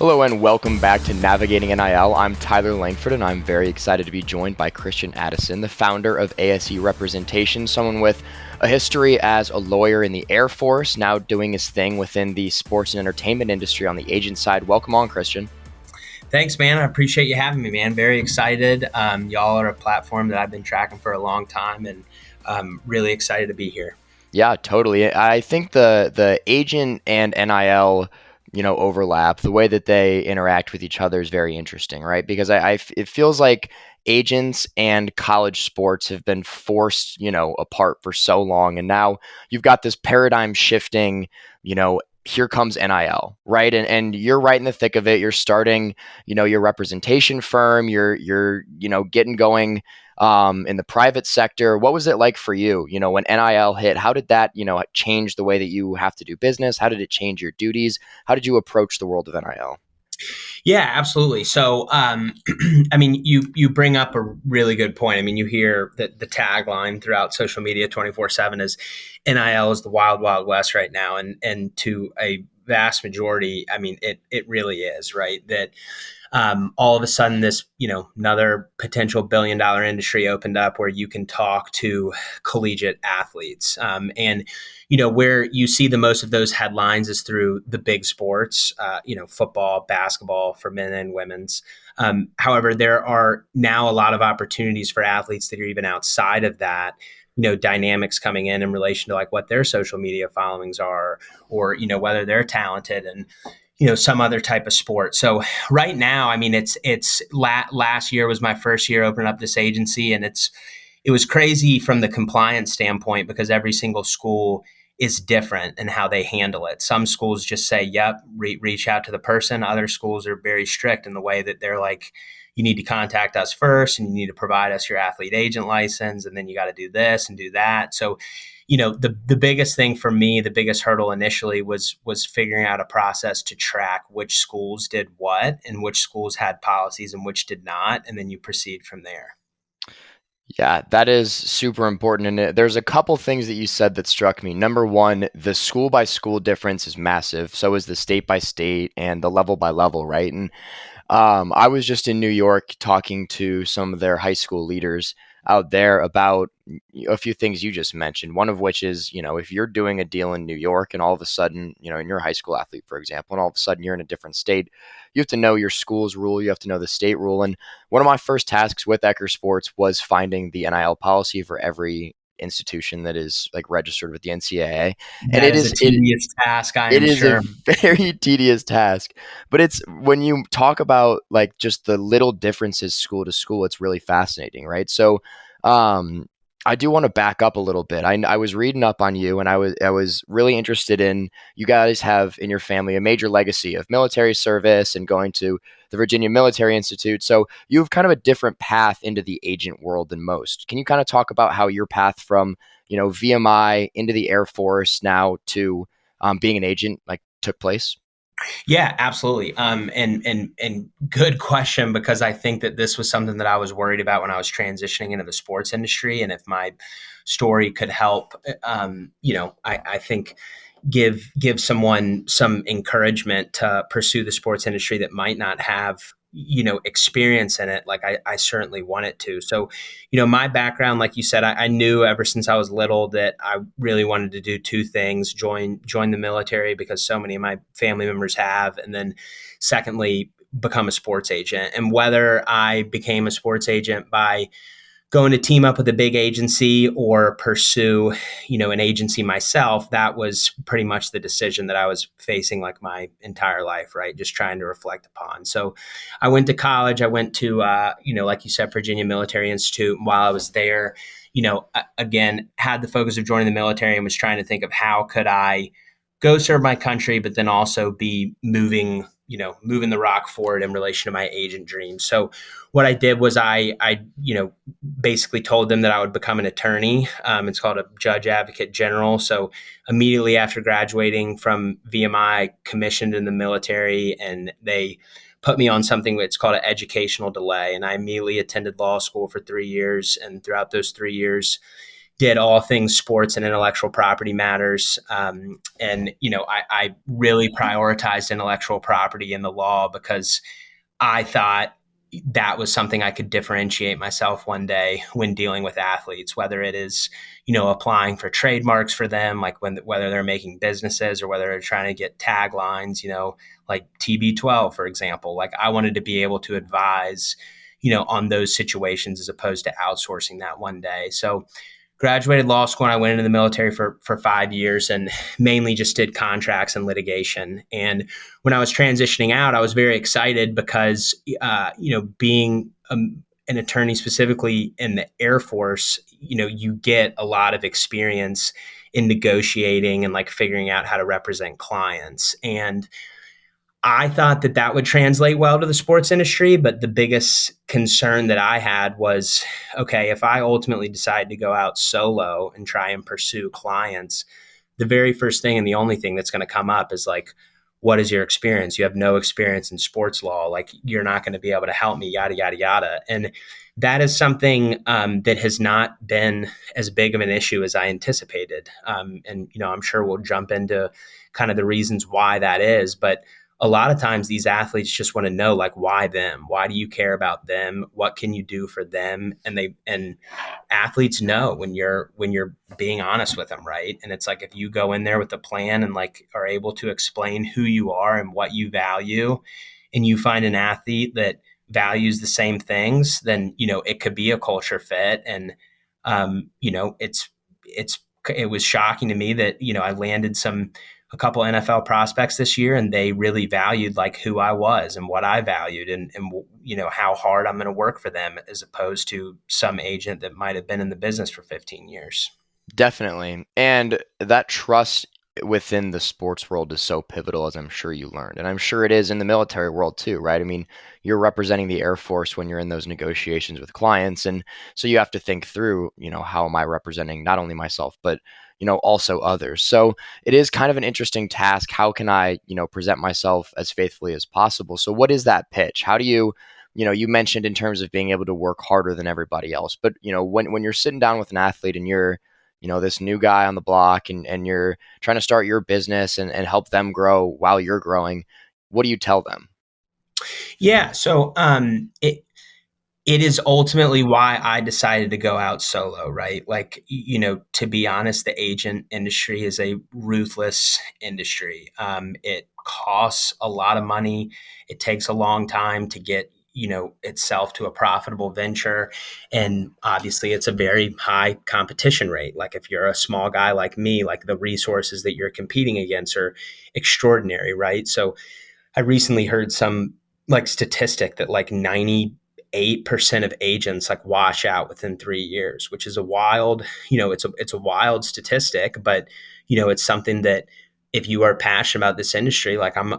Hello and welcome back to Navigating NIL. I'm Tyler Langford and I'm very excited to be joined by Christian Addison, the founder of ASE Representation, someone with a history as a lawyer in the Air Force, now doing his thing within the sports and entertainment industry on the agent side. Welcome on, Christian. Thanks, man. I appreciate you having me, man. Very excited. Y'all are a platform that I've been tracking for a long time, and I'm really excited to be here. Yeah, totally. I think the agent and NIL overlap, the way that they interact with each other is very interesting, right? Because it feels like agents and college sports have been forced, apart for so long. And now you've got this paradigm shifting, here comes NIL, right? And you're right in the thick of it. You're starting, your representation firm, you're getting going in the private sector. What was it like for you, when NIL hit? How did that, change the way that you have to do business? How did it change your duties? How did you approach the world of NIL? Yeah, absolutely. So, you bring up a really good point. I mean, you hear that the tagline throughout social media 24/7 is NIL is the wild, wild west right now. And to a vast majority, I mean, it really is, right? That all of a sudden this, another potential billion-dollar industry opened up where you can talk to collegiate athletes. Where you see the most of those headlines is through the big sports, football, basketball for men and women's. However, there are now a lot of opportunities for athletes that are even outside of that, dynamics coming in relation to like what their social media followings are, or, whether they're talented and, some other type of sport. So right now, I mean, last year was my first year opening up this agency, and it was crazy from the compliance standpoint because every single school is different in how they handle it. Some schools just say, yep, reach out to the person. Other schools are very strict in the way that they're like, you need to contact us first and you need to provide us your athlete agent license. And then you got to do this and do that. So, the biggest thing for me, the biggest hurdle initially was figuring out a process to track which schools did what and which schools had policies and which did not. And then you proceed from there. Yeah, that is super important. And there's a couple things that you said that struck me. Number one, the school by school difference is massive. So is the state by state and the level by level, right? And I was just in New York talking to some of their high school leaders out there about a few things you just mentioned. One of which is, if you're doing a deal in New York and all of a sudden, and you're a high school athlete, for example, and all of a sudden you're in a different state, you have to know your school's rule. You have to know the state rule. And one of my first tasks with Ecker Sports was finding the NIL policy for every institution that is like registered with the NCAA. And it is a tedious task, I am sure. It is a very tedious task, but it's when you talk about like just the little differences school to school, it's really fascinating, right? So, I do want to back up a little bit. I was reading up on you, and I was really interested in, you guys have in your family a major legacy of military service and going to the Virginia Military Institute. So you have kind of a different path into the agent world than most. Can you kind of talk about how your path from, VMI into the Air Force now to being an agent like took place? Yeah, absolutely. And good question, because I think that this was something that I was worried about when I was transitioning into the sports industry. And if my story could help, I think give someone some encouragement to pursue the sports industry that might not have, experience in it. Like I certainly want it to. So, my background, like you said, I knew ever since I was little that I really wanted to do two things: join the military, because so many of my family members have, and then secondly, become a sports agent. And whether I became a sports agent by going to team up with a big agency or pursue, an agency myself, that was pretty much the decision that I was facing like my entire life, right? Just trying to reflect upon. So I went to college. I went to, like you said, Virginia Military Institute. And while I was there, again, had the focus of joining the military and was trying to think of how could I go serve my country, but then also be moving the rock forward in relation to my agent dream. So what I did was I basically told them that I would become an attorney. It's called a judge advocate general. So immediately after graduating from VMI, I commissioned in the military, and they put me on something that's called an educational delay. And I immediately attended law school for 3 years. And throughout those 3 years, did all things sports and intellectual property matters. And, I really prioritized intellectual property in the law because I thought that was something I could differentiate myself one day when dealing with athletes, whether it is, applying for trademarks for them, like whether they're making businesses or whether they're trying to get taglines, like TB12, for example. Like I wanted to be able to advise, on those situations as opposed to outsourcing that one day. So graduated law school and I went into the military for 5 years and mainly just did contracts and litigation. And when I was transitioning out, I was very excited because, being an attorney specifically in the Air Force, you get a lot of experience in negotiating and like figuring out how to represent clients. And I thought that would translate well to the sports industry, but the biggest concern that I had was, okay, if I ultimately decide to go out solo and try and pursue clients, the very first thing and the only thing that's going to come up is like, what is your experience? You have no experience in sports law. Like you're not going to be able to help me, yada, yada, yada. And that is something that has not been as big of an issue as I anticipated. And, I'm sure we'll jump into kind of the reasons why that is, but a lot of times these athletes just want to know, like, why them? Why do you care about them? What can you do for them? And athletes know when you're being honest with them, right? And it's like if you go in there with a plan and like are able to explain who you are and what you value, and you find an athlete that values the same things, then it could be a culture fit. And it was shocking to me that I landed a couple NFL prospects this year, and they really valued like who I was and what I valued and how hard I'm going to work for them as opposed to some agent that might have been in the business for 15 years. Definitely. And that trust within the sports world is so pivotal, as I'm sure you learned. And I'm sure it is in the military world too, right? I mean, you're representing the Air Force when you're in those negotiations with clients. And so you have to think through, how am I representing not only myself, but, also others. So it is kind of an interesting task. How can I, present myself as faithfully as possible? So what is that pitch? How do you, you mentioned in terms of being able to work harder than everybody else, but, when you're sitting down with an athlete and you're, this new guy on the block and you're trying to start your business and help them grow while you're growing, what do you tell them? Yeah. So it is ultimately why I decided to go out solo, right? Like, to be honest, the agent industry is a ruthless industry. It costs a lot of money. It takes a long time to get, itself to a profitable venture. And obviously it's a very high competition rate. Like if you're a small guy like me, like the resources that you're competing against are extraordinary, right? So I recently heard some like statistic that like 98% of agents like wash out within 3 years, which is a wild, it's a wild statistic, but it's something that if you are passionate about this industry, like I'm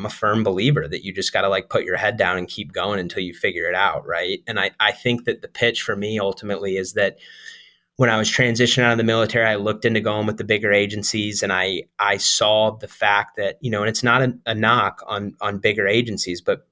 a firm believer that you just got to like put your head down and keep going until you figure it out. Right. And I think that the pitch for me ultimately is that when I was transitioning out of the military, I looked into going with the bigger agencies, and I saw the fact that, and it's not a knock on bigger agencies, but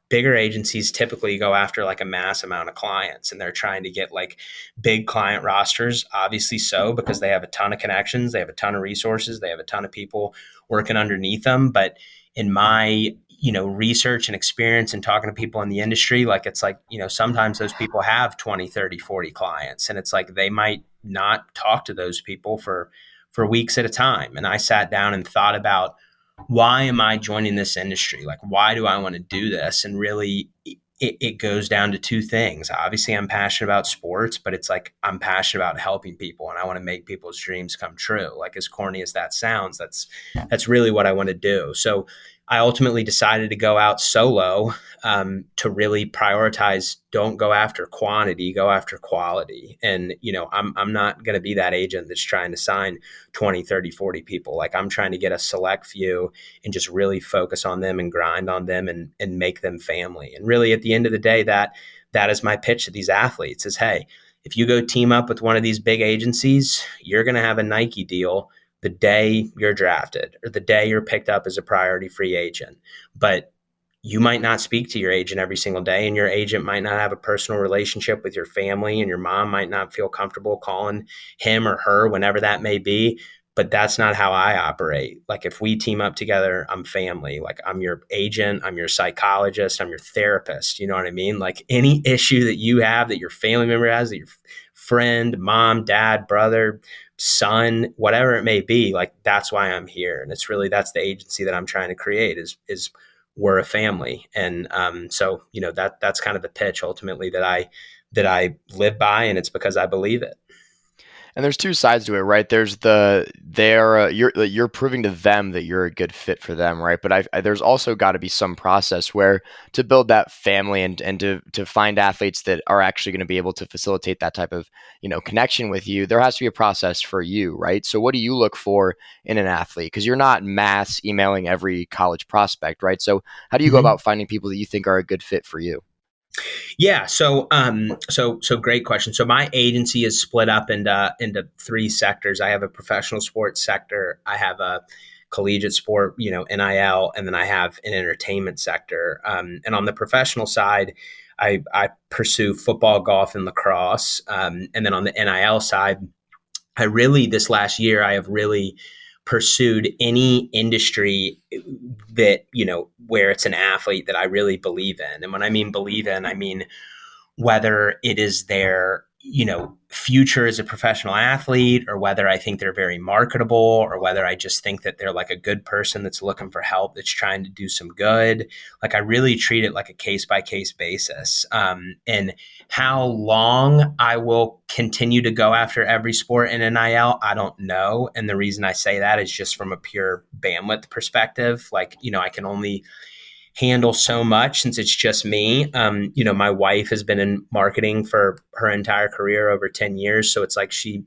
bigger agencies typically go after like a mass amount of clients, and they're trying to get like big client rosters, obviously so, because they have a ton of connections, they have a ton of resources, they have a ton of people working underneath them. But in my research and experience and talking to people in the industry, like it's like, sometimes those people have 20, 30, 40 clients, and it's like they might not talk to those people for weeks at a time. And I sat down and thought about, why am I joining this industry? Like, why do I want to do this? And really it goes down to two things. Obviously I'm passionate about sports, but it's like I'm passionate about helping people, and I want to make people's dreams come true. Like, as corny as that sounds, that's really what I want to do. So I ultimately decided to go out solo, to really prioritize, don't go after quantity, go after quality. And, I'm not going to be that agent that's trying to sign 20, 30, 40 people. Like, I'm trying to get a select few and just really focus on them and grind on them and make them family. And really at the end of the day, that is my pitch to these athletes is, hey, if you go team up with one of these big agencies, you're going to have a Nike deal the day you're drafted or the day you're picked up as a priority free agent. But you might not speak to your agent every single day, and your agent might not have a personal relationship with your family, and your mom might not feel comfortable calling him or her whenever that may be. But that's not how I operate. Like, if we team up together, I'm family. Like, I'm your agent, I'm your psychologist, I'm your therapist. You know what I mean? Like, any issue that you have, that your family member has, that your friend, mom, dad, brother, son, whatever it may be, like, that's why I'm here. And it's really, that's the agency that I'm trying to create, is we're a family. And so, that's kind of the pitch ultimately that I live by, and it's because I believe it. And there's two sides to it, right? You're proving to them that you're a good fit for them, right? But there's also got to be some process where to build that family and to find athletes that are actually going to be able to facilitate that type of connection with you. There has to be a process for you, right? So what do you look for in an athlete? Because you're not mass emailing every college prospect, right? So how do you go Mm-hmm. about finding people that you think are a good fit for you? Yeah. So great question. So my agency is split up into three sectors. I have a professional sports sector. I have a collegiate sport, NIL, and then I have an entertainment sector. And on the professional side, I pursue football, golf, and lacrosse. And then on the NIL side, this last year, I have really pursued any industry that, where it's an athlete that I really believe in. And when I mean believe in, I mean whether it is their future as a professional athlete, or whether I think they're very marketable, or whether I just think that they're like a good person that's looking for help, that's trying to do some good. Like, I really treat it like a case by case basis. And how long I will continue to go after every sport in NIL, I don't know. And the reason I say that is just from a pure bandwidth perspective. Like, I can only handle so much since it's just me. My wife has been in marketing for her entire career, over 10 years. So it's like she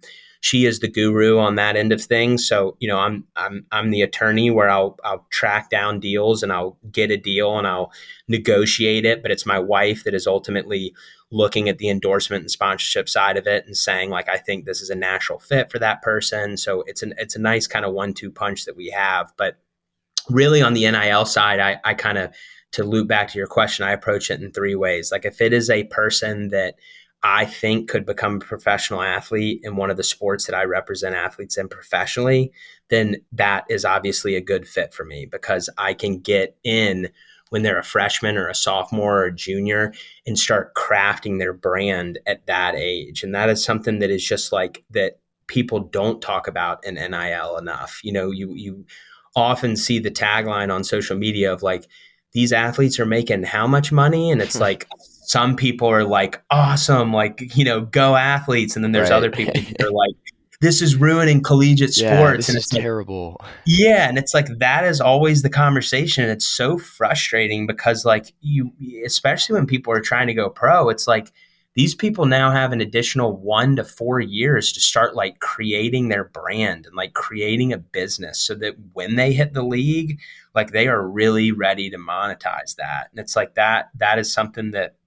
is the guru on that end of things. So, I'm the attorney where I'll track down deals and I'll get a deal and I'll negotiate it. But it's my wife that is ultimately looking at the endorsement and sponsorship side of it and saying, like, I think this is a natural fit for that person. So it's a nice kind of 1-2 punch that we have. But really, on the NIL side, I kind of, to loop back to your question, I approach it in three ways. Like, if it is a person that I think could become a professional athlete in one of the sports that I represent athletes in professionally, then that is obviously a good fit for me, because I can get in when they're a freshman or a sophomore or a junior and start crafting their brand at that age. And that is something that is just like that people don't talk about in NIL enough. You often see the tagline on social media of like, these athletes are making how much money? And it's like, some people are like, awesome, like, go athletes. And then there's Right. other people that are like, this is ruining collegiate Yeah, sports. this And is it's like, terrible. yeah. And it's like, that is always the conversation. And it's so frustrating because, like, especially when people are trying to go pro, it's like, these people now have an additional 1 to 4 years to start like creating their brand and like creating a business, so that when they hit the league, like, they are really ready to monetize that. And it's like that is something that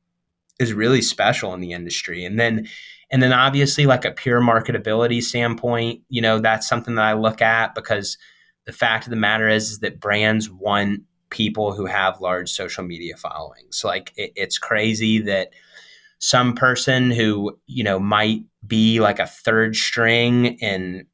is really special in the industry. And then obviously, like, a pure marketability standpoint, that's something that I look at, because the fact of the matter is that brands want people who have large social media followings. Like, it's crazy that some person who, might be like a third string in,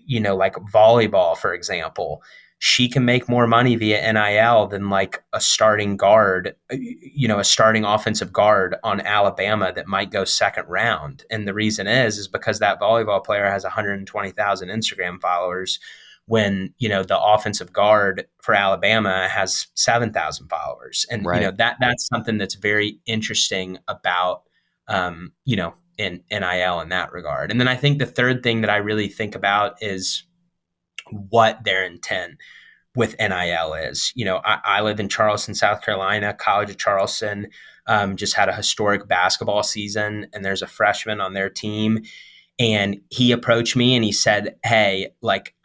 like volleyball, for example, she can make more money via NIL than like a starting guard, a starting offensive guard on Alabama that might go second round. And the reason is because that volleyball player has 120,000 Instagram followers, when, the offensive guard for Alabama has 7,000 followers. And, Right. that's something that's very interesting about, in NIL in that regard. And then I think the third thing that I really think about is what their intent with NIL is. I live in Charleston, South Carolina. College of Charleston just had a historic basketball season, and there's a freshman on their team. And he approached me and he said, hey, like,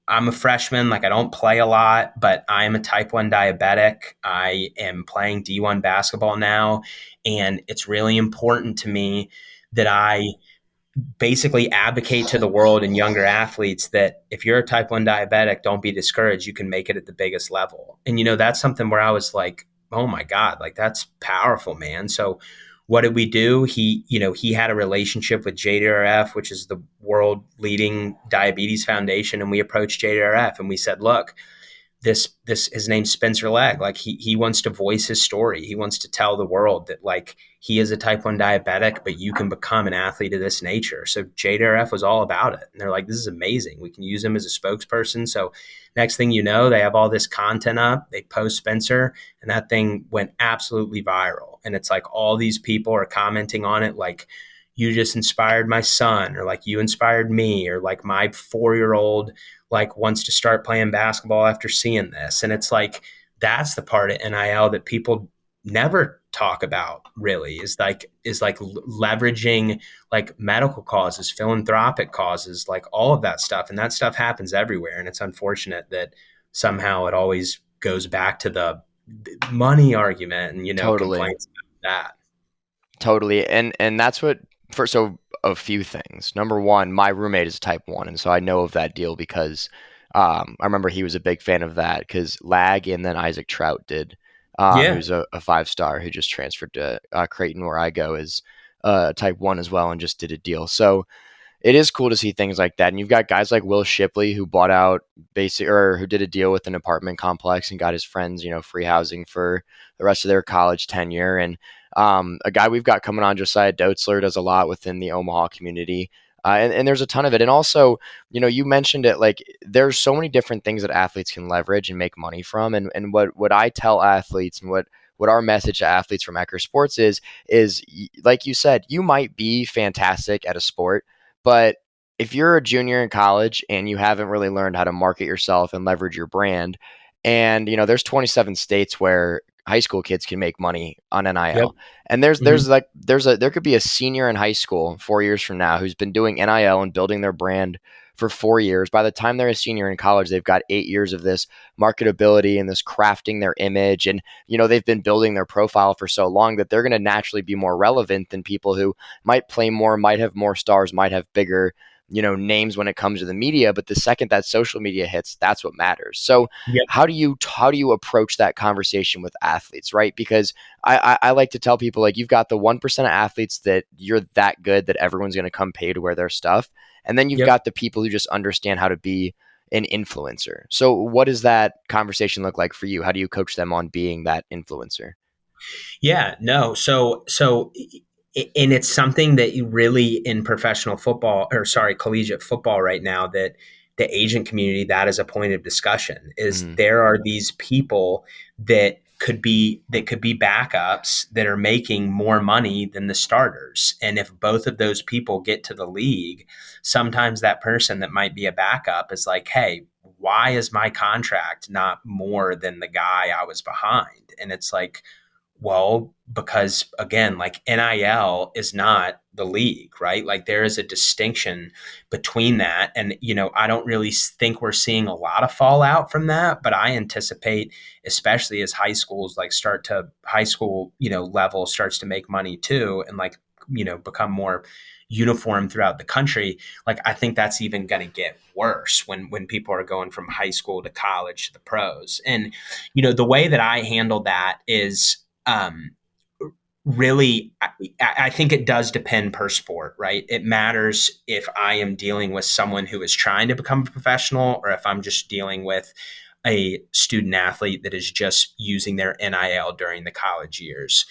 I'm a freshman, like, I don't play a lot, but I'm a type 1 diabetic. I am playing D1 basketball now. And it's really important to me that I basically advocate to the world and younger athletes that if you're a type 1 diabetic, don't be discouraged. You can make it at the biggest level. And, that's something where I was like, oh my God, like that's powerful, man. So what did we do? He had a relationship with JDRF, which is the world leading diabetes foundation. And we approached JDRF and we said, look, this his name's Spencer Legg. Like he wants to voice his story. He wants to tell the world that like he is a type 1 diabetic, but you can become an athlete of this nature. So JDRF was all about it. And they're like, this is amazing. We can use him as a spokesperson. So next thing you know, they have all this content up. They post Spencer and that thing went absolutely viral. And it's like all these people are commenting on it like, you just inspired my son, or like you inspired me, or like my 4-year-old like wants to start playing basketball after seeing this. And it's like that's the part of NIL that people never talk about really is like leveraging like medical causes, philanthropic causes, like all of that stuff. And that stuff happens everywhere. And it's unfortunate that somehow it always goes back to the money argument and Totally. complaints about that. Totally. And that's what for so a few things. Number one, my roommate is a type one, and so I know of that deal because I remember he was a big fan of that because Lag and then Isaac Trout did. Yeah. Who's a 5-star who just transferred to Creighton where I go is type one as well and just did a deal. So it is cool to see things like that. And you've got guys like Will Shipley who bought out basic or who did a deal with an apartment complex and got his friends, free housing for the rest of their college tenure. And a guy we've got coming on, Josiah Dotzler, does a lot within the Omaha community. And there's a ton of it. And also, you mentioned it, like there's so many different things that athletes can leverage and make money from. And what I tell athletes and what our message to athletes from Ecker Sports is like you said, you might be fantastic at a sport, but if you're a junior in college and you haven't really learned how to market yourself and leverage your brand, and there's 27 states where high school kids can make money on Yep. NIL. And there's Hmm. there's like there could be a senior in high school 4 years from now who's been doing NIL and building their brand for 4 years. By the time they're a senior in college, they've got 8 years of this marketability and this crafting their image. And, they've been building their profile for so long that they're going to naturally be more relevant than people who might play more, might have more stars, might have bigger, names when it comes to the media. But the second that social media hits, that's what matters. So Yep. how do you approach that conversation with athletes, right? Because I like to tell people, like, you've got the 1% of athletes that you're that good that everyone's going to come pay to wear their stuff, and then you've Yep. got the people who just understand how to be an influencer. So what does that conversation look like for you? How do you coach them on being that influencer? Yeah, no. And it's something that you really in professional football, or sorry, collegiate football right now, that the agent community, that is a point of discussion, is Mm-hmm. there are these people that could be backups that are making more money than the starters. And if both of those people get to the league, sometimes that person that might be a backup is like, hey, why is my contract not more than the guy I was behind? And it's like, well, because again, like NIL is not the league, right? Like there is a distinction between that. And, I don't really think we're seeing a lot of fallout from that, but I anticipate, especially as high school, level starts to make money too, and like, become more uniform throughout the country. Like I think that's even going to get worse when people are going from high school to college to the pros. And, the way that I handle that is, um, really, I think it does depend per sport, right? It matters if I am dealing with someone who is trying to become a professional or if I'm just dealing with a student athlete that is just using their NIL during the college years.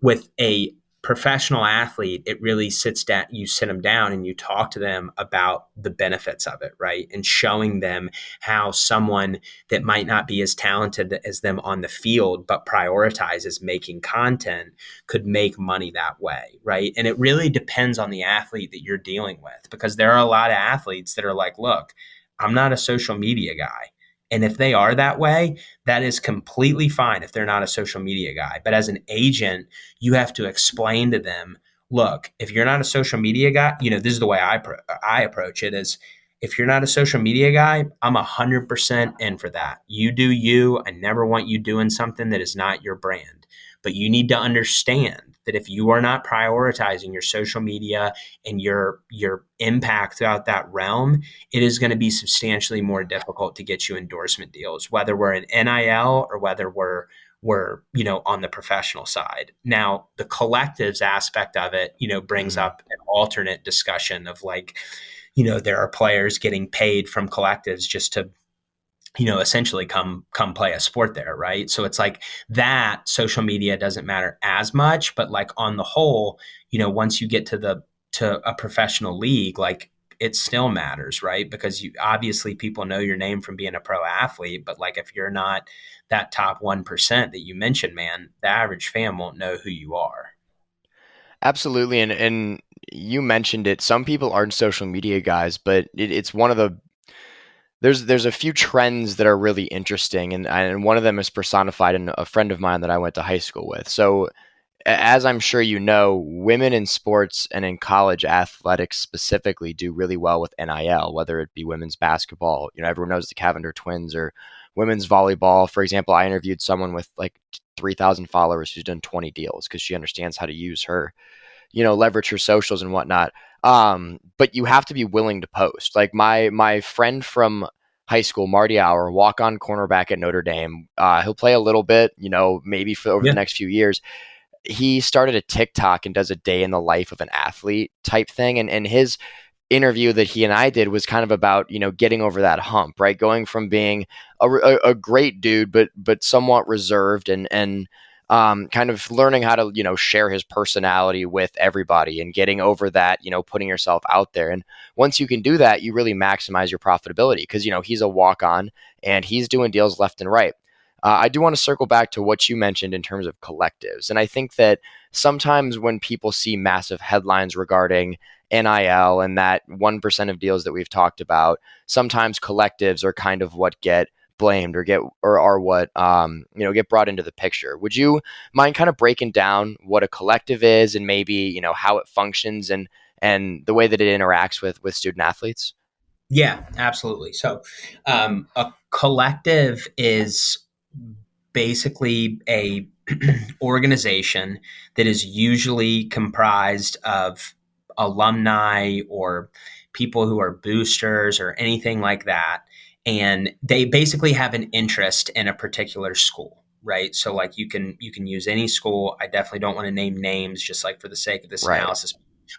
With a professional athlete, it really sits down, you sit them down and you talk to them about the benefits of it, right? And showing them how someone that might not be as talented as them on the field, but prioritizes making content could make money that way, right? And it really depends on the athlete that you're dealing with, because there are a lot of athletes that are like, look, I'm not a social media guy. And if they are that way, that is completely fine if they're not a social media guy. But as an agent, you have to explain to them, look, if you're not a social media guy, this is the way I approach it is, if you're not a social media guy, I'm 100% in for that. You do you. I never want you doing something that is not your brand. But you need to understand that if you are not prioritizing your social media and your impact throughout that realm, it is going to be substantially more difficult to get you endorsement deals, whether we're in NIL or whether we're on the professional side. Now, the collectives aspect of it, brings Mhm. up an alternate discussion of like, there are players getting paid from collectives just to essentially come play a sport there, right? So it's like that social media doesn't matter as much, but like on the whole, once you get to a professional league, like it still matters, right? Because you obviously people know your name from being a pro athlete, but like if you're not that top 1% that you mentioned, man, the average fan won't know who you are. Absolutely, and you mentioned it. Some people aren't social media guys, but it's one of the there's a few trends that are really interesting, and one of them is personified in a friend of mine that I went to high school with. So as I'm sure you know, women in sports and in college athletics specifically do really well with NIL, whether it be women's basketball. Everyone knows the Cavender twins, or women's volleyball. For example, I interviewed someone with like 3,000 followers who's done 20 deals because she understands how to use her, leverage her socials and whatnot. But you have to be willing to post. Like my friend from high school, Marty Hour, walk on cornerback at Notre Dame. He'll play a little bit, maybe for over the Yeah. next few years. He started a TikTok and does a day in the life of an athlete type thing. And his interview that he and I did was kind of about, getting over that hump, right? Going from being a great dude, but somewhat reserved, and kind of learning how to, share his personality with everybody, and getting over that, putting yourself out there. And once you can do that, you really maximize your profitability because, he's a walk on and he's doing deals left and right. I do want to circle back to what you mentioned in terms of collectives. And I think that sometimes when people see massive headlines regarding NIL and that 1% of deals that we've talked about, sometimes collectives are kind of what get blamed or are what get brought into the picture. Would you mind kind of breaking down what a collective is and maybe, how it functions and the way that it interacts with student athletes? Yeah, absolutely. So, a collective is basically a organization that is usually comprised of alumni or people who are boosters or anything like that, and they basically have an interest in a particular school, right? So like you can use any school. I definitely don't want to name names just like for the sake of this Right. analysis,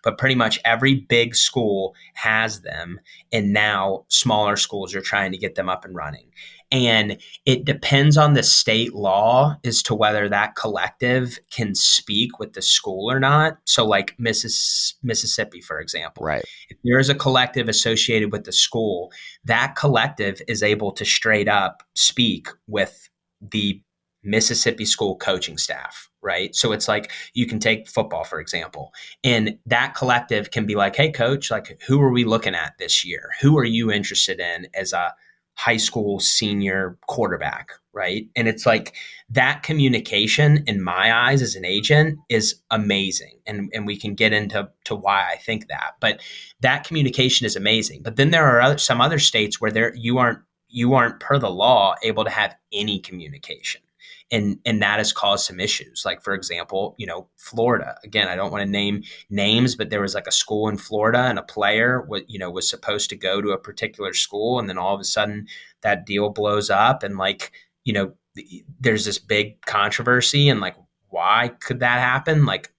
but pretty much every big school has them, and now smaller schools are trying to get them up and running. And it depends on the state law as to whether that collective can speak with the school or not. So, like Mississippi, for example, Right. if there is a collective associated with the school, that collective is able to straight up speak with the Mississippi school coaching staff, right? So it's like you can take football, for example, and that collective can be like, hey, coach, like, who are we looking at this year? Who are you interested in as a high school senior quarterback, right? And it's like that communication in my eyes as an agent is amazing. And we can get into why I think that. But that communication is amazing. But then there are some other states where you aren't per the law able to have any communication. And that has caused some issues. Like, for example, Florida. Again, I don't want to name names, but there was like a school in Florida, and a player was supposed to go to a particular school, and then all of a sudden that deal blows up, and like there's this big controversy, and like why could that happen? Like,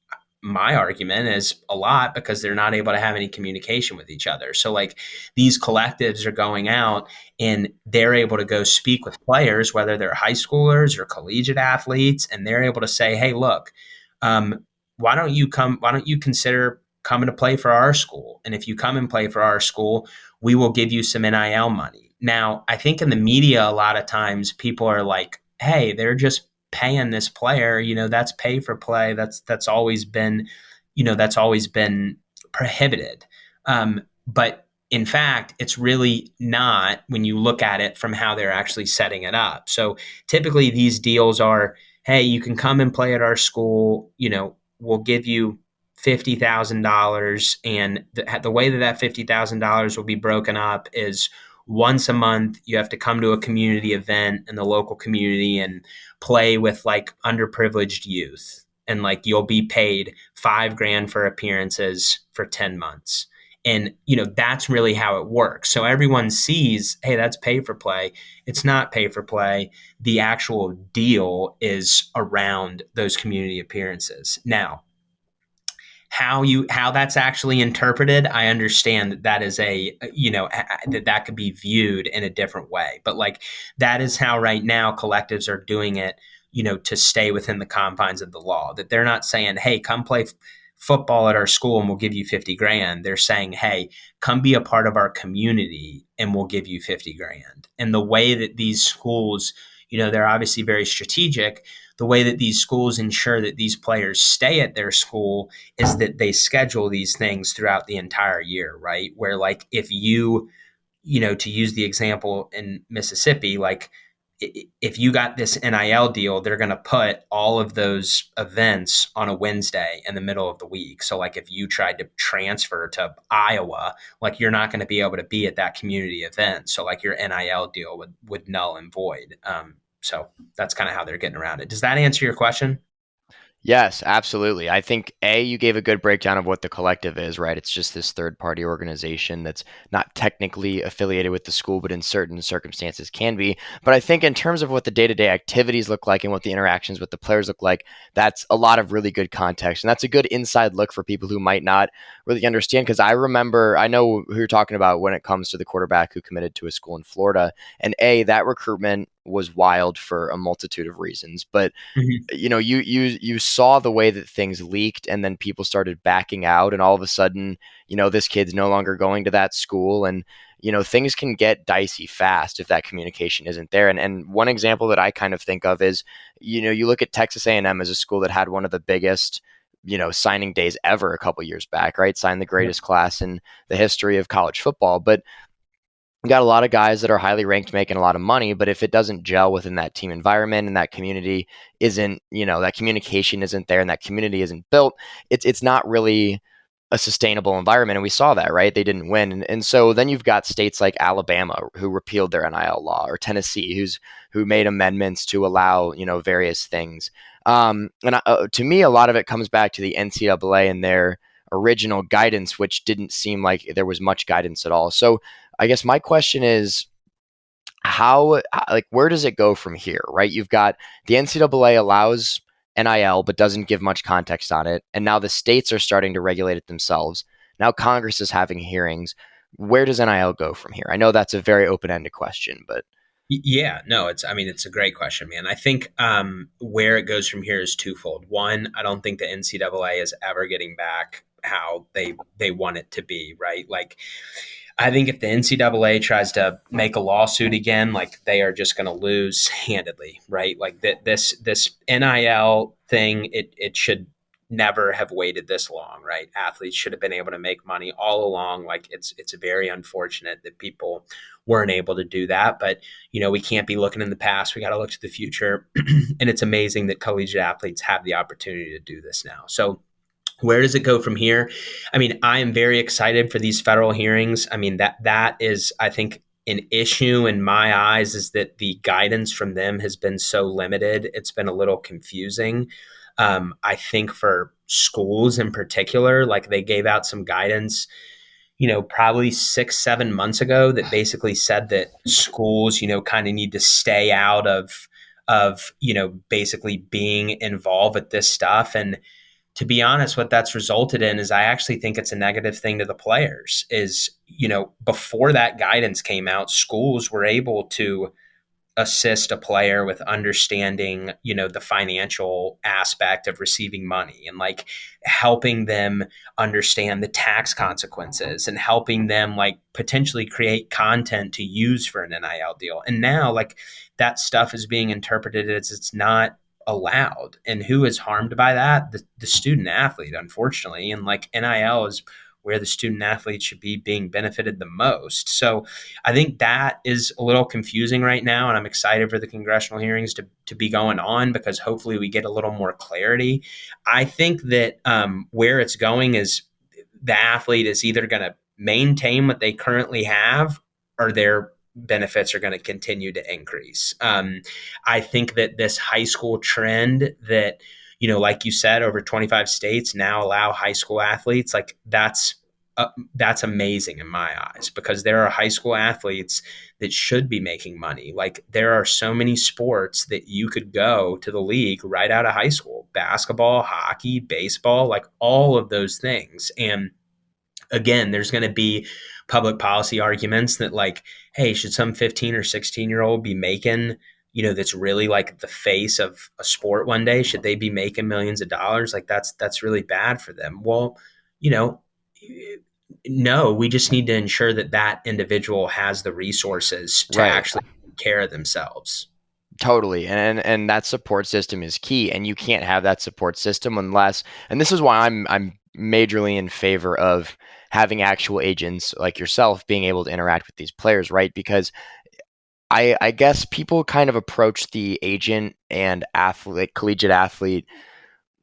my argument is a lot because they're not able to have any communication with each other. So like these collectives are going out and they're able to go speak with players, whether they're high schoolers or collegiate athletes, and they're able to say, hey, look, why don't you come? Why don't you consider coming to play for our school? And if you come and play for our school, we will give you some NIL money. Now, I think in the media, a lot of times people are like, hey, they're just paying this player, that's pay for play. That's always been prohibited. But in fact, it's really not when you look at it from how they're actually setting it up. So typically these deals are, hey, you can come and play at our school, we'll give you $50,000. And the way that $50,000 will be broken up is once a month you have to come to a community event in the local community and play with like underprivileged youth, and like you'll be paid 5 grand for appearances for 10 months. And that's really how it works. So everyone sees, hey, that's pay for play. It's not pay for play. The actual deal is around those community appearances. Now, how that's actually interpreted, I understand that that is that could be viewed in a different way, but like that is how right now collectives are doing it, to stay within the confines of the law. That they're not saying, hey, come play football at our school and we'll give you 50 grand. They're saying, hey, come be a part of our community and we'll give you 50 grand. And the way that these schools, they're obviously very strategic. The way that these schools ensure that these players stay at their school is that they schedule these things throughout the entire year, right? Where like if to use the example in Mississippi, like if you got this NIL deal, they're going to put all of those events on a Wednesday in the middle of the week. So like if you tried to transfer to Iowa, like you're not going to be able to be at that community event. So like your NIL deal would null and void. So that's kind of how they're getting around it. Does that answer your question? Yes, absolutely. I think you gave a good breakdown of what the collective is, right? It's just this third party organization that's not technically affiliated with the school, but in certain circumstances can be. But I think in terms of what the day to day activities look like and what the interactions with the players look like, that's a lot of really good context. And that's a good inside look for people who might not really understand. Because I know who you're talking about when it comes to the quarterback who committed to a school in Florida. And that recruitment was wild for a multitude of reasons. But Mm-hmm. you saw the way that things leaked, and then people started backing out, and all of a sudden, this kid's no longer going to that school, and things can get dicey fast if that communication isn't there. And one example that I kind of think of is, you look at Texas A&M as a school that had one of the biggest signing days ever a couple years back, right? Signed the Yep. greatest class in the history of college football, but you got a lot of guys that are highly ranked making a lot of money, but if it doesn't gel within that team environment and that community isn't, that communication isn't there and that community isn't built, it's not really a sustainable environment. And we saw that, right? They didn't win. And so then you've got states like Alabama who repealed their NIL law, or Tennessee who made amendments to allow, various things. To me, a lot of it comes back to the NCAA and their original guidance, which didn't seem like there was much guidance at all. So I guess my question is, where does it go from here, right? You've got the NCAA allows NIL but doesn't give much context on it, and now the states are starting to regulate it themselves. Now Congress is having hearings. Where does NIL go from here? I know that's a very open-ended question, but Yeah, no, it's a great question, man. I think where it goes from here is twofold. One, I don't think the NCAA is ever getting back how they want it to be, right? Like I think if the NCAA tries to make a lawsuit again, like they are just going to lose handedly, right? Like this NIL thing, it should never have waited this long, right? Athletes should have been able to make money all along. Like it's very unfortunate that people weren't able to do that, but we can't be looking in the past. We got to look to the future, and it's amazing that collegiate athletes have the opportunity to do this now. So where does it go from here? I mean, I am very excited for these federal hearings. I mean, that is, I think, an issue in my eyes is that the guidance from them has been so limited. It's been a little confusing. I think for schools in particular, like they gave out some guidance, probably 6, 7 months ago that basically said that schools, kind of need to stay out of basically being involved with this stuff. And to be honest, what that's resulted in is I actually think it's a negative thing to the players. Is, before that guidance came out, schools were able to assist a player with understanding, the financial aspect of receiving money, and like helping them understand the tax consequences, and helping them like potentially create content to use for an NIL deal. And now like that stuff is being interpreted as it's not allowed. And who is harmed by that? The student athlete, unfortunately. And like NIL is where the student athlete should be being benefited the most. So I think that is a little confusing right now. And I'm excited for the congressional hearings to be going on, because hopefully we get a little more clarity. I think that where it's going is the athlete is either going to maintain what they currently have, or they're benefits are going to continue to increase. I think that this high school trend that, like you said, over 25 states now allow high school athletes, like that's amazing in my eyes, because there are high school athletes that should be making money. Like, there are so many sports that you could go to the league right out of high school: basketball, hockey, baseball, like all of those things. And again, there's going to be public policy arguments that, like, hey, should some 15 or 16-year-old be making, that's really like the face of a sport one day? Should they be making millions of dollars? Like, that's really bad for them. Well, you know, no, we just need to ensure that that individual has the resources to Right. actually take care of themselves. Totally. And that support system is key. And you can't have that support system unless, and this is why I'm majorly in favor of having actual agents like yourself being able to interact with these players, right? Because I guess people kind of approach the agent and athlete, collegiate athlete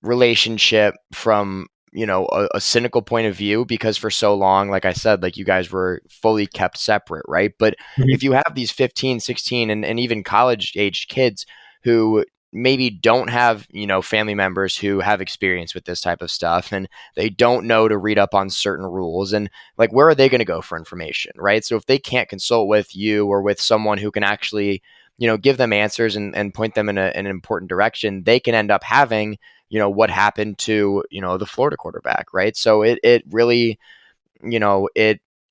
relationship from a cynical point of view, because for so long, like I said, like, you guys were fully kept separate, right? But if Mhm. you have these 15, 16, and even college aged kids who maybe don't have family members who have experience with this type of stuff, and they don't know to read up on certain rules, and like, where are they going to go for information, right? So if they can't consult with you or with someone who can actually give them answers and point them in an important direction, they can end up having what happened to the Florida quarterback, right? So it really,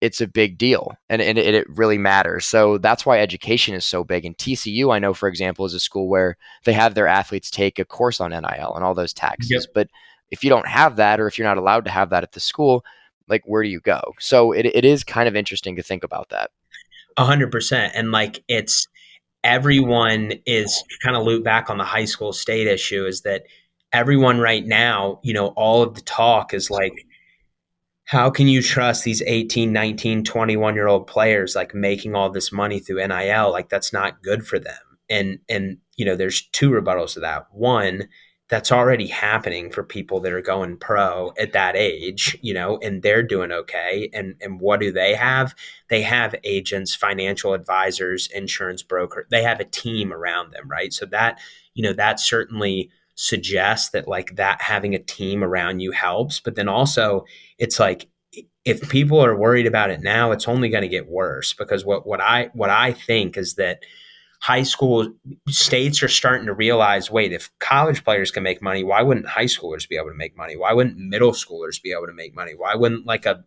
it's a big deal, and it really matters. So that's why education is so big. And TCU, I know, for example, is a school where they have their athletes take a course on NIL and all those taxes. Yep. But if you don't have that, or if you're not allowed to have that at the school, like, where do you go? So it is kind of interesting to think about that. 100%. And like, it's everyone is kind of loop back on the high school state issue, is that everyone right now, all of the talk is like, how can you trust these 18, 19, 21-year-old players, like, making all this money through NIL? Like, that's not good for them. And there's two rebuttals to that. One, that's already happening for people that are going pro at that age, and they're doing okay. And what do they have? They have agents, financial advisors, insurance broker. They have a team around them, right? So that, that certainly suggests that, like, that having a team around you helps. But then also, it's like, if people are worried about it now, it's only going to get worse, because what I think is that high school states are starting to realize, wait, if college players can make money, why wouldn't high schoolers be able to make money? Why wouldn't middle schoolers be able to make money? Why wouldn't, like, a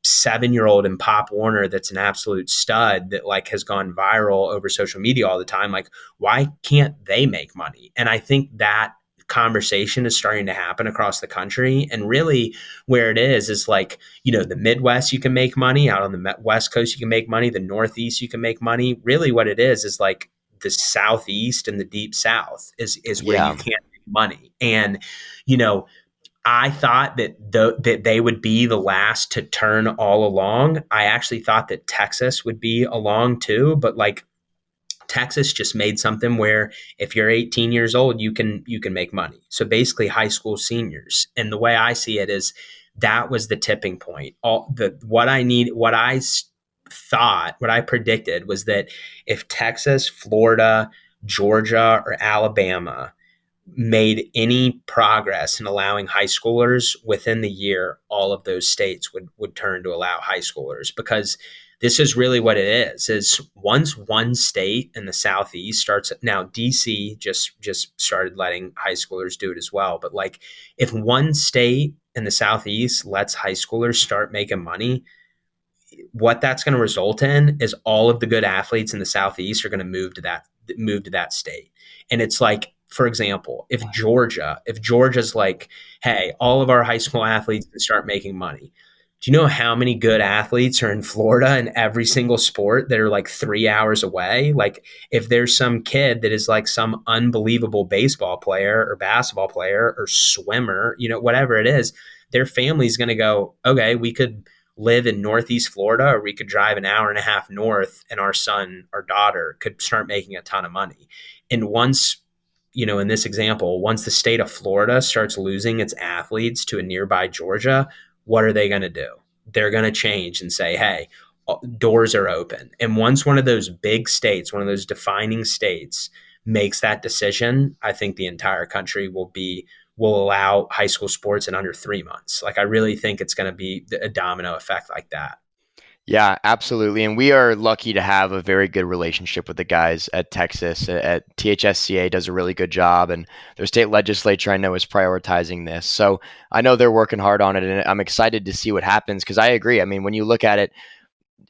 7-year-old in Pop Warner that's an absolute stud that, like, has gone viral over social media all the time, like, why can't they make money? And I think that conversation is starting to happen across the country. And really, where it is like, the Midwest, you can make money. Out on the West Coast, you can make money. The Northeast, you can make money. Really, what it is like, the Southeast and the Deep South is where you Yeah. can't make money. And you know I thought that they would be the last to turn all along. I actually thought that Texas would be along too, but, like, Texas just made something where if you're 18 years old, you can make money. So basically, high school seniors. And the way I see it is, that was the tipping point. All the what I need, thought, what I predicted was that if Texas, Florida, Georgia, or Alabama made any progress in allowing high schoolers, within the year, all of those states would turn to allow high schoolers. Because this is really what it is once one state in the Southeast starts, now DC just started letting high schoolers do it as well, but, like, if one state in the Southeast lets high schoolers start making money, what that's going to result in is all of the good athletes in the Southeast are going to move to that state. And it's like, for example, if Georgia's like, hey, all of our high school athletes can start making money. Do you know how many good athletes are in Florida in every single sport that are, like, 3 hours away? Like, if there's some kid that is, like, some unbelievable baseball player or basketball player or swimmer, whatever it is, their family's going to go, okay, we could live in Northeast Florida, or we could drive an hour and a half north, and our son or daughter could start making a ton of money. And once, in this example, once the state of Florida starts losing its athletes to a nearby Georgia, what are they going to do? They're going to change and say, hey, doors are open. And once one of those big states, one of those defining states makes that decision, I think the entire country will allow high school sports in under 3 months. Like I really think it's going to be a domino effect like that. Yeah, absolutely. And we are lucky to have a very good relationship with the guys at Texas. At THSCA does a really good job, and their state legislature I know is prioritizing this. So I know they're working hard on it, and I'm excited to see what happens because I agree. I mean, when you look at it,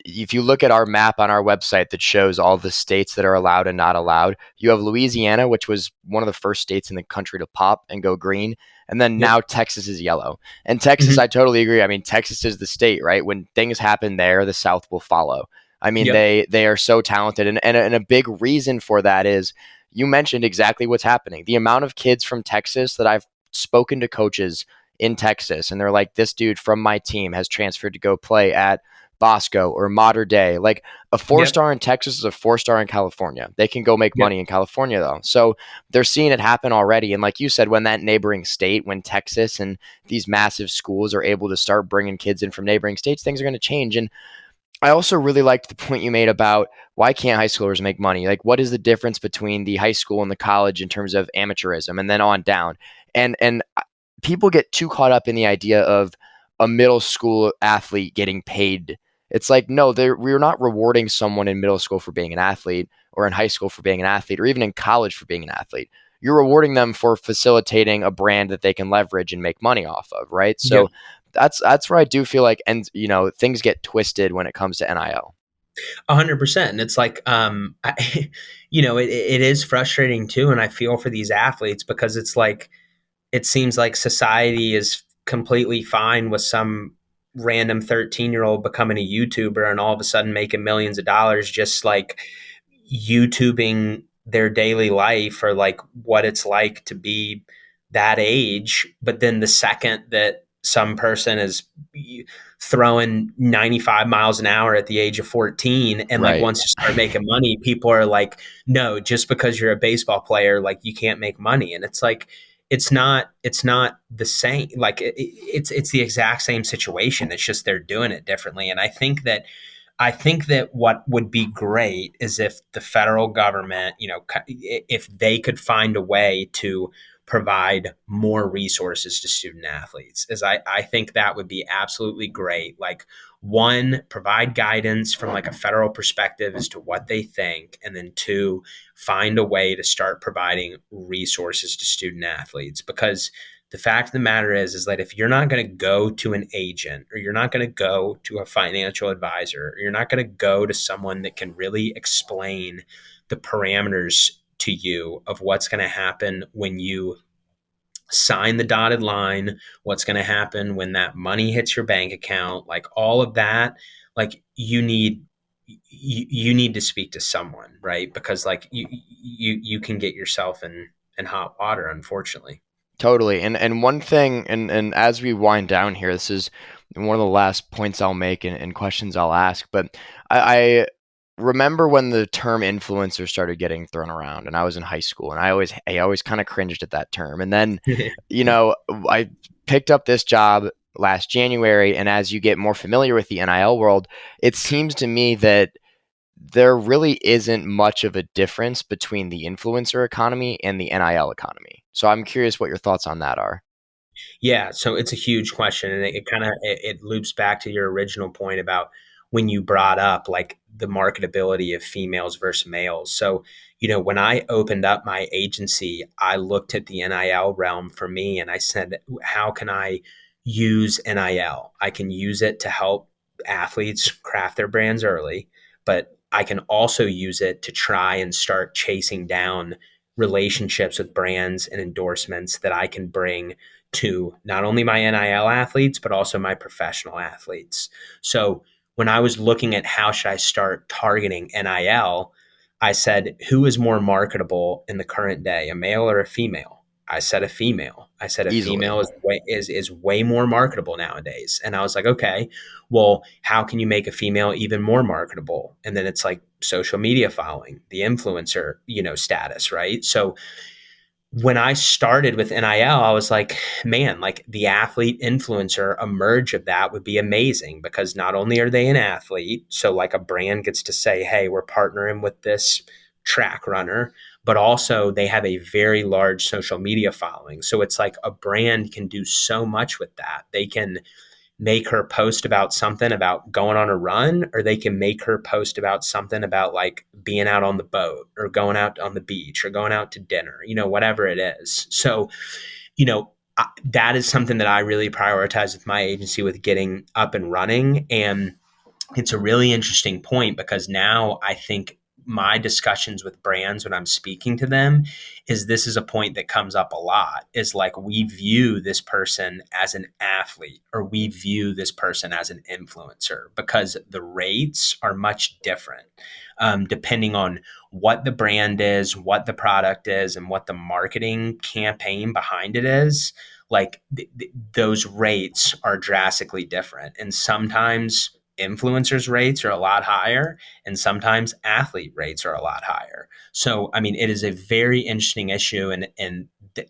if you look at our map on our website that shows all the states that are allowed and not allowed, you have Louisiana, which was one of the first states in the country to pop and go green. And then Yep. now Texas is yellow. And Texas, Mm-hmm. I totally agree. I mean, Texas is the state, right? When things happen there, the South will follow. I mean, Yep. they are so talented. And a big reason for that is you mentioned exactly what's happening. The amount of kids from Texas that I've spoken to coaches in Texas, and they're like, this dude from my team has transferred to go play at Bosco or Mater Day. Like a four Yep. star in Texas is a 4 star in California. They can go make Yep. money in California though. So they're seeing it happen already. And like you said, when that neighboring state, when Texas and these massive schools are able to start bringing kids in from neighboring states, things are going to change. And I also really liked the point you made about why can't high schoolers make money? Like, what is the difference between the high school and the college in terms of amateurism, and then on down? And people get too caught up in the idea of a middle school athlete getting paid. It's like, no, we're not rewarding someone in middle school for being an athlete, or in high school for being an athlete, or even in college for being an athlete. You're rewarding them for facilitating a brand that they can leverage and make money off of, right? Yep. So that's where I do feel like, and things get twisted when it comes to NIL. 100%. And it's like, it is frustrating too. And I feel for these athletes because it's like, it seems like society is completely fine with some random 13-year-old becoming a YouTuber and all of a sudden making millions of dollars, just like YouTubing their daily life or like what it's like to be that age. But then the second that some person is throwing 95 miles an hour at the age of 14 and like Right. wants to start making money, people are like, no, just because you're a baseball player, like you can't make money. And it's like, it's not the same. Like it's the exact same situation. It's just they're doing it differently. And I think that what would be great is if the federal government, if they could find a way to provide more resources to student athletes, as I think that would be absolutely great. Like one, provide guidance from like a federal perspective as to what they think, and then two, find a way to start providing resources to student athletes because the fact of the matter is that if you're not going to go to an agent or you're not going to go to a financial advisor or you're not going to go to someone that can really explain the parameters to you of what's going to happen when you sign the dotted line, what's going to happen when that money hits your bank account, like all of that, like you need to speak to someone, right? Because like you can get yourself in hot water, unfortunately. Totally. And one thing, and as we wind down here, this is one of the last points I'll make and questions I'll ask. But I remember when the term influencer started getting thrown around, and I was in high school, and I always kind of cringed at that term. And then, you know, I picked up this job last January, and as you get more familiar with the NIL world, it seems to me that there really isn't much of a difference between the influencer economy and the NIL economy. So I'm curious what your thoughts on that are. Yeah, so it's a huge question, and it kind of it loops back to your original point about when you brought up like the marketability of females versus males. So, when I opened up my agency, I looked at the NIL realm for me, and I said, how can I use NIL? I can use it to help athletes craft their brands early, but I can also use it to try and start chasing down relationships with brands and endorsements that I can bring to not only my NIL athletes, but also my professional athletes. So when I was looking at how should I start targeting NIL, I said, who is more marketable in the current day, a male or a female? I said a female. I said a Easily. female is way more marketable nowadays. And I was like, okay, well, how can you make a female even more marketable? And then it's like social media following, the influencer, status, right? So when I started with NIL, I was like, man, like the athlete influencer emerge of that would be amazing because not only are they an athlete, so like a brand gets to say, hey, we're partnering with this track runner, but also they have a very large social media following. So it's like a brand can do so much with that. They can make her post about something about going on a run, or they can make her post about something about like being out on the boat or going out on the beach or going out to dinner, whatever it is. So, that is something that I really prioritize with my agency with getting up and running. And it's a really interesting point because now I think my discussions with brands when I'm speaking to them is this is a point that comes up a lot is like we view this person as an athlete or we view this person as an influencer because the rates are much different depending on what the brand is, what the product is, and what the marketing campaign behind it is. Like those rates are drastically different. And sometimes influencers rates are a lot higher and sometimes athlete rates are a lot higher. So I mean it is a very interesting issue and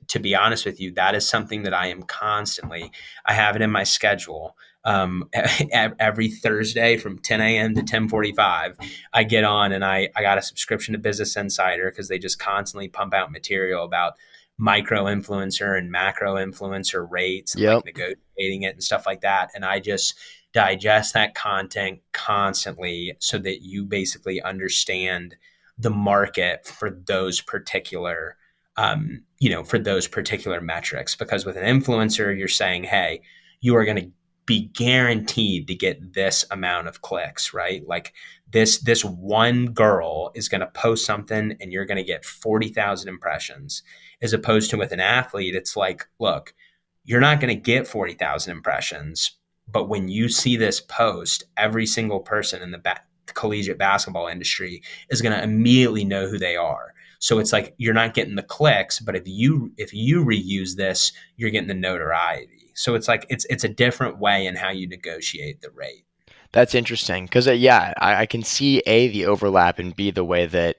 to be honest with you that is something that I am constantly I have it in my schedule every Thursday from 10 a.m. to 10:45 I get on and I got a subscription to Business Insider because they just constantly pump out material about micro influencer and macro influencer rates and like Yep. negotiating it and stuff like that. And I just digest that content constantly so that you basically understand the market for those particular for those particular metrics because with an influencer you're saying hey you are going to be guaranteed to get this amount of clicks right like this one girl is going to post something and you're going to get 40,000 impressions as opposed to with an athlete it's like look you're not going to get 40,000 impressions but when you see this post, every single person in the collegiate basketball industry is going to immediately know who they are. So it's like you're not getting the clicks, but if you reuse this, you're getting the notoriety. So it's like it's a different way in how you negotiate the rate. That's interesting because yeah, I can see A, the overlap, and B, the way that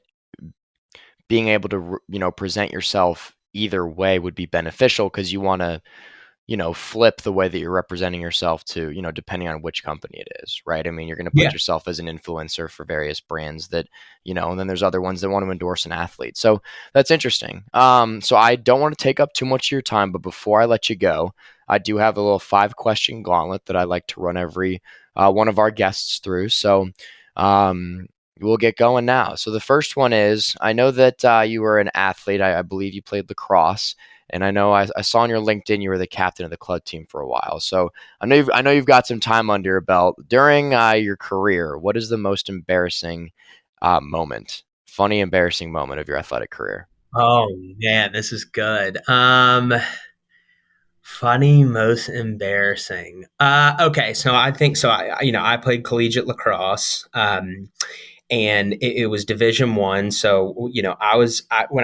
being able to present yourself either way would be beneficial because you want to flip the way that you're representing yourself to, depending on which company it is, right? I mean, you're going to put Yeah. yourself as an influencer for various brands that, and then there's other ones that want to endorse an athlete. So that's interesting. So I don't want to take up too much of your time, but before I let you go, I do have a little 5-question gauntlet that I like to run every one of our guests through. So we'll get going now. So the first one is, I know that you were an athlete. I believe you played lacrosse. And I know I saw on your LinkedIn you were the captain of the club team for a while. So I know you've got some time under your belt. During your career, what is the most embarrassing moment, funny, embarrassing moment of your athletic career? Oh man, this is good. Funny, most embarrassing. Okay, so I think so. I played collegiate lacrosse. And it was Division 1. So when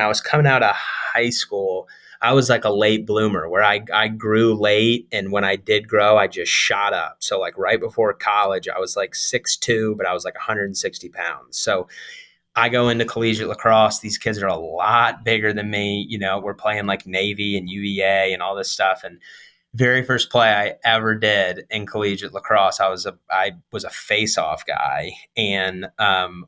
I was coming out of high school, I was like a late bloomer where I grew late, and when I did grow, I just shot up. So like right before college, I was like 6'2", but I was like 160 pounds. So I go into collegiate lacrosse. These kids are a lot bigger than me. We're playing like Navy and UVA and all this stuff. And very first play I ever did in collegiate lacrosse, I was a face-off guy and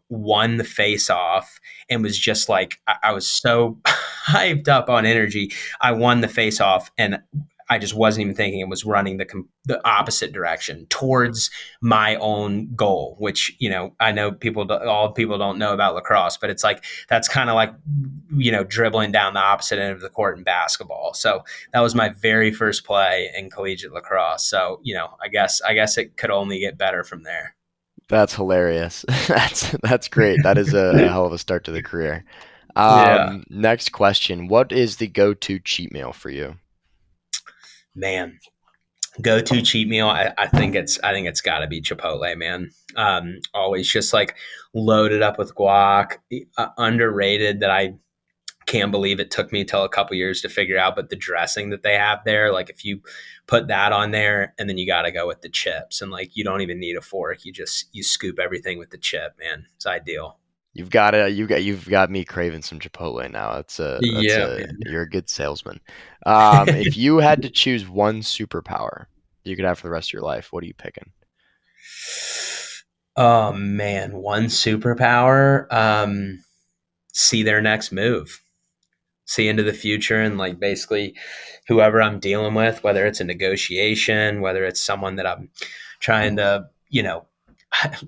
won the face-off and was just like I was so hyped up on energy. I won the face-off and I just wasn't even thinking. It was running the opposite direction towards my own goal, which I know all people don't know about lacrosse, but it's like that's kind of like dribbling down the opposite end of the court in basketball. So that was my very first play in collegiate lacrosse. So, I guess it could only get better from there. That's hilarious. That's great. That is a hell of a start to the career. Yeah, Next question: what is the go-to cheat meal for you? man. Go to cheat meal. I think it's got to be Chipotle, man. Always just like loaded up with guac. Underrated that I can't believe it took me till a couple years to figure out. But the dressing that they have there, like if you put that on there, and then you got to go with the chips, and like you don't even need a fork. You scoop everything with the chip, man. It's ideal. you've got me craving some Chipotle now. Yeah, man. You're a good salesman. If you had to choose one superpower you could have for the rest of your life, what are you picking? Oh man, one superpower. See their next move. See into the future and like basically whoever I'm dealing with, whether it's a negotiation, whether it's someone that I'm trying to,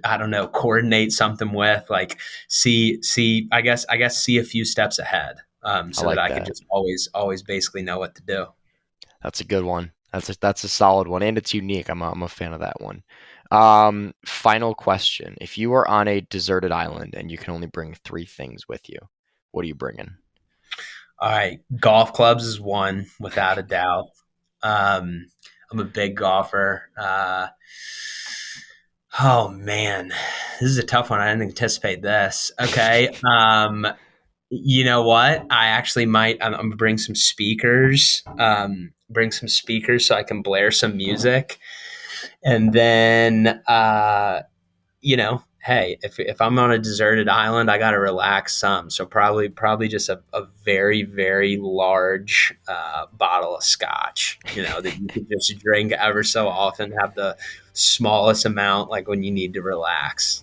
I don't know, coordinate something with, like I guess see a few steps ahead, I so that like I could that. just always basically know what to do. That's a good one. That's a solid one, and it's unique. I'm a fan of that one. Final question: if you were on a deserted island and you can only bring three things with you, what are you bringing? All right, golf clubs is one without a doubt. Um, I'm a big golfer. Oh man, this is a tough one. I didn't anticipate this. Okay. You know what? I actually might. I'm gonna bring some speakers. Bring some speakers so I can blare some music, and then hey, if I'm on a deserted island, I got to relax some. So probably just a very very large bottle of scotch. That you could just drink ever so often. Have the smallest amount, like when you need to relax.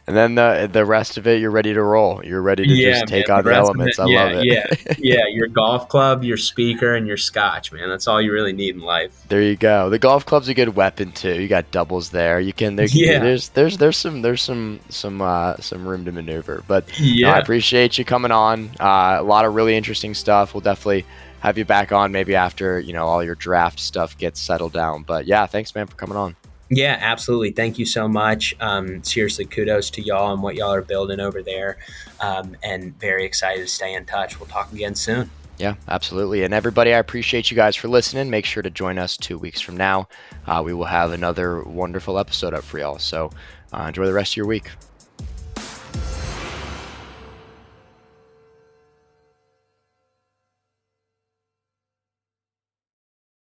And then the rest of it, you're ready to roll. You're ready to Yeah, just man. take The on the rest of it, elements. I yeah, love it. yeah, yeah. Your golf club, your speaker, and your scotch, man. That's all you really need in life. There you go. The golf club's a good weapon too. You got doubles there. There can be Yeah, some room to maneuver. But no, I yeah, appreciate you coming on. A lot of really interesting stuff. We'll definitely have you back on maybe after all your draft stuff gets settled down. But yeah, thanks man for coming on. yeah. Absolutely. Thank you so much. Seriously, kudos to y'all and what y'all are building over there. And very excited to stay in touch. We'll talk again soon. Yeah, absolutely. And everybody, I appreciate you guys for listening. Make sure to join us 2 weeks from now. We will have another wonderful episode up for y'all. So enjoy the rest of your week.